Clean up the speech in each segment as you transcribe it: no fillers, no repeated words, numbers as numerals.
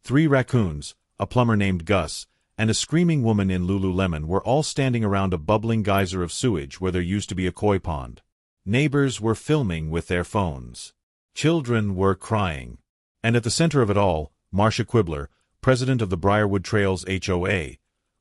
3 raccoons, a plumber named Gus, and a screaming woman in Lululemon were all standing around a bubbling geyser of sewage where there used to be a koi pond. Neighbors were filming with their phones. Children were crying. And at the center of it all, Marcia Quibbler, president of the Brierwood Trails HOA,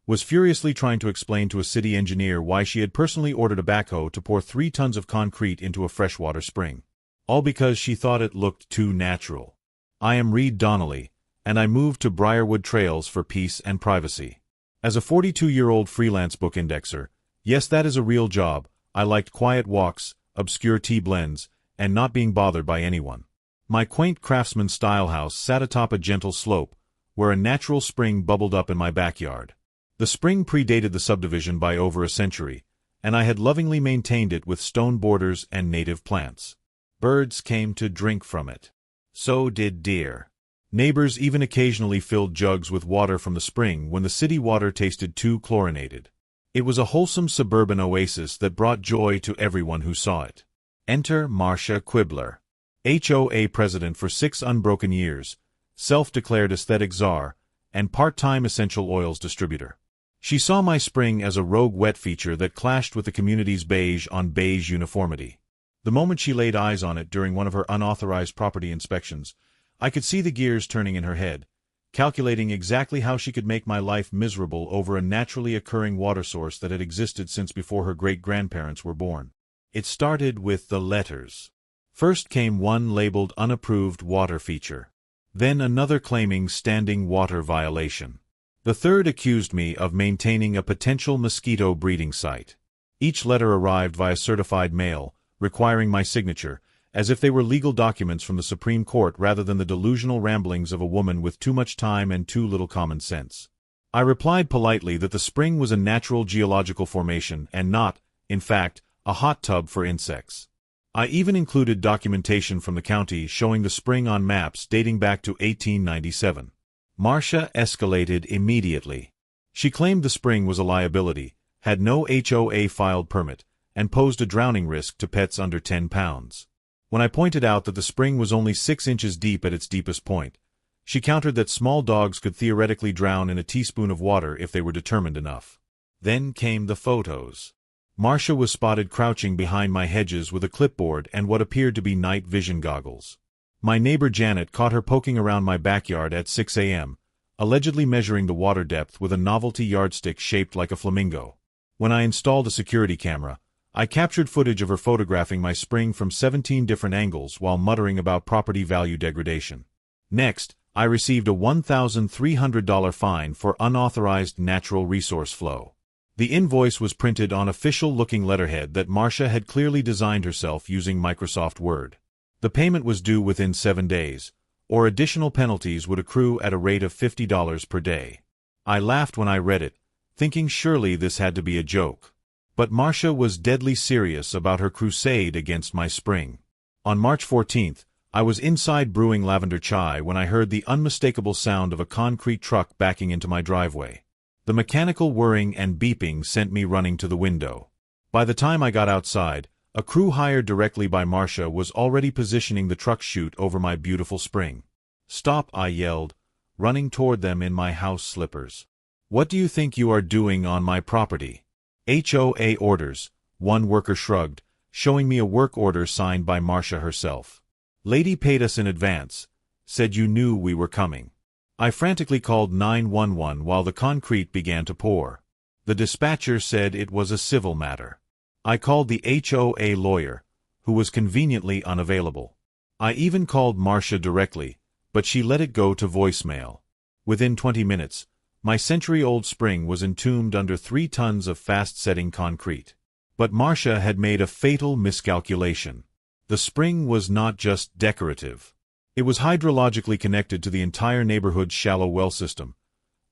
was furiously trying to explain to a city engineer why she had personally ordered a backhoe to pour 3 tons of concrete into a freshwater spring. All because she thought it looked too natural. I am Reed Donnelly, and I moved to Brierwood Trails for peace and privacy. As a 42-year-old freelance book indexer, yes, that is a real job, I liked quiet walks, obscure tea blends, and not being bothered by anyone. My quaint craftsman-style house sat atop a gentle slope, where a natural spring bubbled up in my backyard. The spring predated the subdivision by over a century, and I had lovingly maintained it with stone borders and native plants. Birds came to drink from it. So did deer. Neighbors even occasionally filled jugs with water from the spring when the city water tasted too chlorinated. It was a wholesome suburban oasis that brought joy to everyone who saw it. Enter Marcia Quibbler, HOA president for 6 unbroken years, self-declared aesthetic czar, and part-time essential oils distributor. She saw my spring as a rogue wet feature that clashed with the community's beige-on-beige uniformity. The moment she laid eyes on it during one of her unauthorized property inspections, I could see the gears turning in her head, calculating exactly how she could make my life miserable over a naturally occurring water source that had existed since before her great-grandparents were born. It started with the letters. First came one labeled unapproved water feature. Then another claiming standing water violation. The third accused me of maintaining a potential mosquito breeding site. Each letter arrived via certified mail, requiring my signature, as if they were legal documents from the Supreme Court rather than the delusional ramblings of a woman with too much time and too little common sense. I replied politely that the spring was a natural geological formation and not, in fact, a hot tub for insects. I even included documentation from the county showing the spring on maps dating back to 1897. Marcia escalated immediately. She claimed the spring was a liability, had no HOA filed permit, and posed a drowning risk to pets under 10 pounds. When I pointed out that the spring was only 6 inches deep at its deepest point, she countered that small dogs could theoretically drown in a teaspoon of water if they were determined enough. Then came the photos. Marcia was spotted crouching behind my hedges with a clipboard and what appeared to be night vision goggles. My neighbor Janet caught her poking around my backyard at 6 a.m., allegedly measuring the water depth with a novelty yardstick shaped like a flamingo. When I installed a security camera, I captured footage of her photographing my spring from 17 different angles while muttering about property value degradation. Next, I received a $1,300 fine for unauthorized natural resource flow. The invoice was printed on official-looking letterhead that Marcia had clearly designed herself using Microsoft Word. The payment was due within 7 days, or additional penalties would accrue at a rate of $50 per day. I laughed when I read it, thinking surely this had to be a joke. But Marcia was deadly serious about her crusade against my spring. On March 14th, I was inside brewing lavender chai when I heard the unmistakable sound of a concrete truck backing into my driveway. The mechanical whirring and beeping sent me running to the window. By the time I got outside, a crew hired directly by Marcia was already positioning the truck chute over my beautiful spring. "Stop," I yelled, running toward them in my house slippers. "What do you think you are doing on my property?" "HOA orders," one worker shrugged, showing me a work order signed by Marcia herself. "Lady paid us in advance, said you knew we were coming." I frantically called 911 while the concrete began to pour. The dispatcher said it was a civil matter. I called the HOA lawyer, who was conveniently unavailable. I even called Marcia directly, but she let it go to voicemail. Within 20 minutes, my century-old spring was entombed under 3 tons of fast-setting concrete. But Marcia had made a fatal miscalculation. The spring was not just decorative. It was hydrologically connected to the entire neighborhood's shallow well system,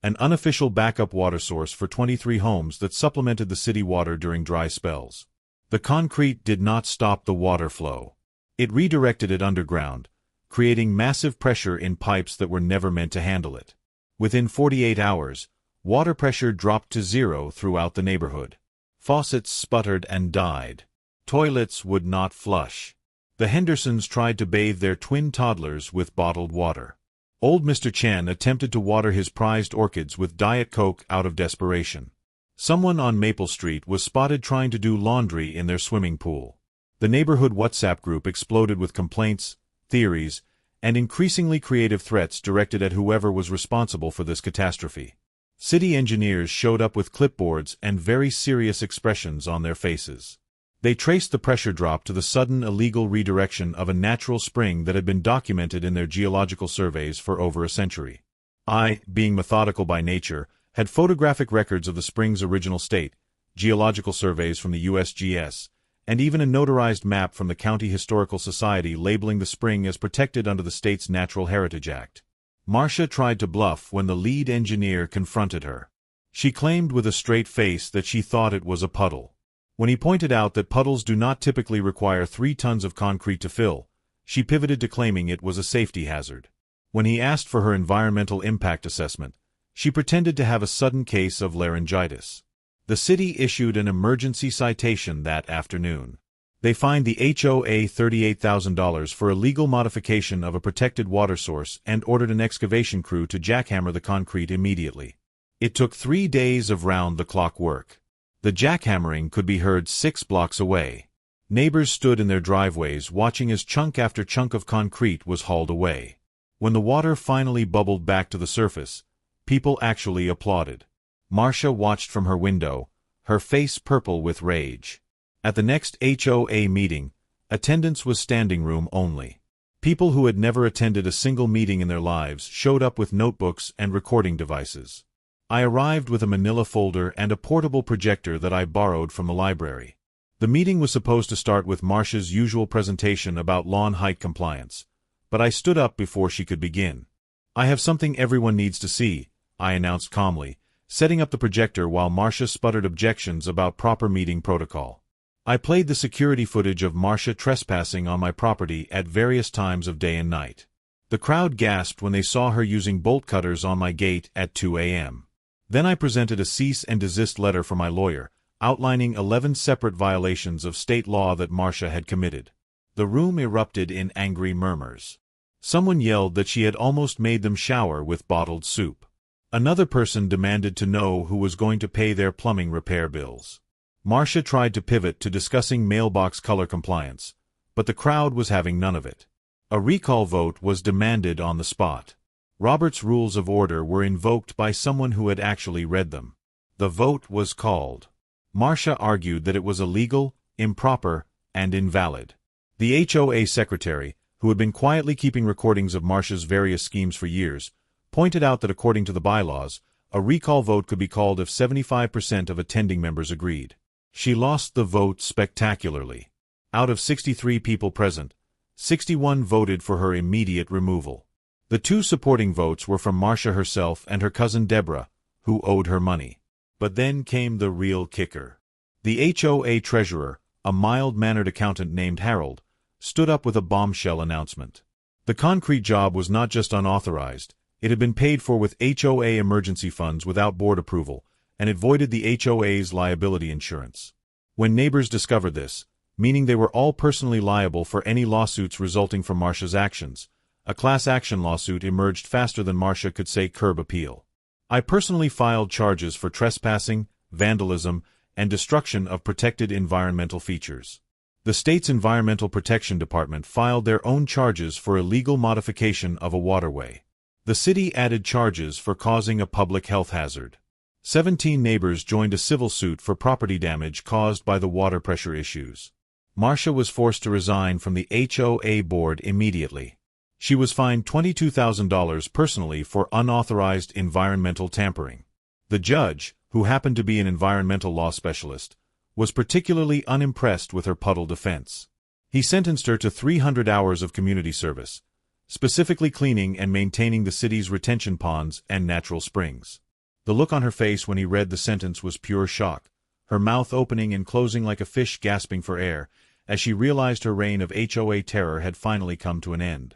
an unofficial backup water source for 23 homes that supplemented the city water during dry spells. The concrete did not stop the water flow. It redirected it underground, creating massive pressure in pipes that were never meant to handle it. Within 48 hours, water pressure dropped to 0 throughout the neighborhood. Faucets sputtered and died. Toilets would not flush. The Hendersons tried to bathe their twin toddlers with bottled water. Old Mr. Chen attempted to water his prized orchids with Diet Coke out of desperation. Someone on Maple Street was spotted trying to do laundry in their swimming pool. The neighborhood WhatsApp group exploded with complaints, theories, and increasingly creative threats directed at whoever was responsible for this catastrophe. City engineers showed up with clipboards and very serious expressions on their faces. They traced the pressure drop to the sudden illegal redirection of a natural spring that had been documented in their geological surveys for over a century. I, being methodical by nature, had photographic records of the spring's original state, geological surveys from the USGS, and even a notarized map from the County Historical Society labeling the spring as protected under the state's Natural Heritage Act. Marcia tried to bluff when the lead engineer confronted her. She claimed with a straight face that she thought it was a puddle. When he pointed out that puddles do not typically require 3 tons of concrete to fill, she pivoted to claiming it was a safety hazard. When he asked for her environmental impact assessment, she pretended to have a sudden case of laryngitis. The city issued an emergency citation that afternoon. They fined the HOA $38,000 for illegal modification of a protected water source and ordered an excavation crew to jackhammer the concrete immediately. It took 3 days of round-the-clock work. The jackhammering could be heard 6 blocks away. Neighbors stood in their driveways watching as chunk after chunk of concrete was hauled away. When the water finally bubbled back to the surface, people actually applauded. Marcia watched from her window, her face purple with rage. At the next HOA meeting, attendance was standing room only. People who had never attended a single meeting in their lives showed up with notebooks and recording devices. I arrived with a manila folder and a portable projector that I borrowed from the library. The meeting was supposed to start with Marcia's usual presentation about lawn height compliance, but I stood up before she could begin. "I have something everyone needs to see," I announced calmly, setting up the projector while Marcia sputtered objections about proper meeting protocol. I played the security footage of Marcia trespassing on my property at various times of day and night. The crowd gasped when they saw her using bolt cutters on my gate at 2 a.m. Then I presented a cease and desist letter from my lawyer, outlining 11 separate violations of state law that Marcia had committed. The room erupted in angry murmurs. Someone yelled that she had almost made them shower with bottled soup. Another person demanded to know who was going to pay their plumbing repair bills. Marcia tried to pivot to discussing mailbox color compliance, but the crowd was having none of it. A recall vote was demanded on the spot. Robert's Rules of Order were invoked by someone who had actually read them. The vote was called. Marcia argued that it was illegal, improper, and invalid. The HOA secretary, who had been quietly keeping recordings of Marcia's various schemes for years, pointed out that according to the bylaws, a recall vote could be called if 75% of attending members agreed. She lost the vote spectacularly. Out of 63 people present, 61 voted for her immediate removal. The 2 supporting votes were from Marcia herself and her cousin Deborah, who owed her money. But then came the real kicker. The HOA treasurer, a mild-mannered accountant named Harold, stood up with a bombshell announcement. The concrete job was not just unauthorized, it had been paid for with HOA emergency funds without board approval, and it voided the HOA's liability insurance. When neighbors discovered this, meaning they were all personally liable for any lawsuits resulting from Marcia's actions, a class action lawsuit emerged faster than Marcia could say curb appeal. I personally filed charges for trespassing, vandalism, and destruction of protected environmental features. The state's Environmental Protection Department filed their own charges for illegal modification of a waterway. The city added charges for causing a public health hazard. 17 neighbors joined a civil suit for property damage caused by the water pressure issues. Marcia was forced to resign from the HOA board immediately. She was fined $22,000 personally for unauthorized environmental tampering. The judge, who happened to be an environmental law specialist, was particularly unimpressed with her puddle defense. He sentenced her to 300 hours of community service, specifically cleaning and maintaining the city's retention ponds and natural springs. The look on her face when he read the sentence was pure shock, her mouth opening and closing like a fish gasping for air, as she realized her reign of HOA terror had finally come to an end.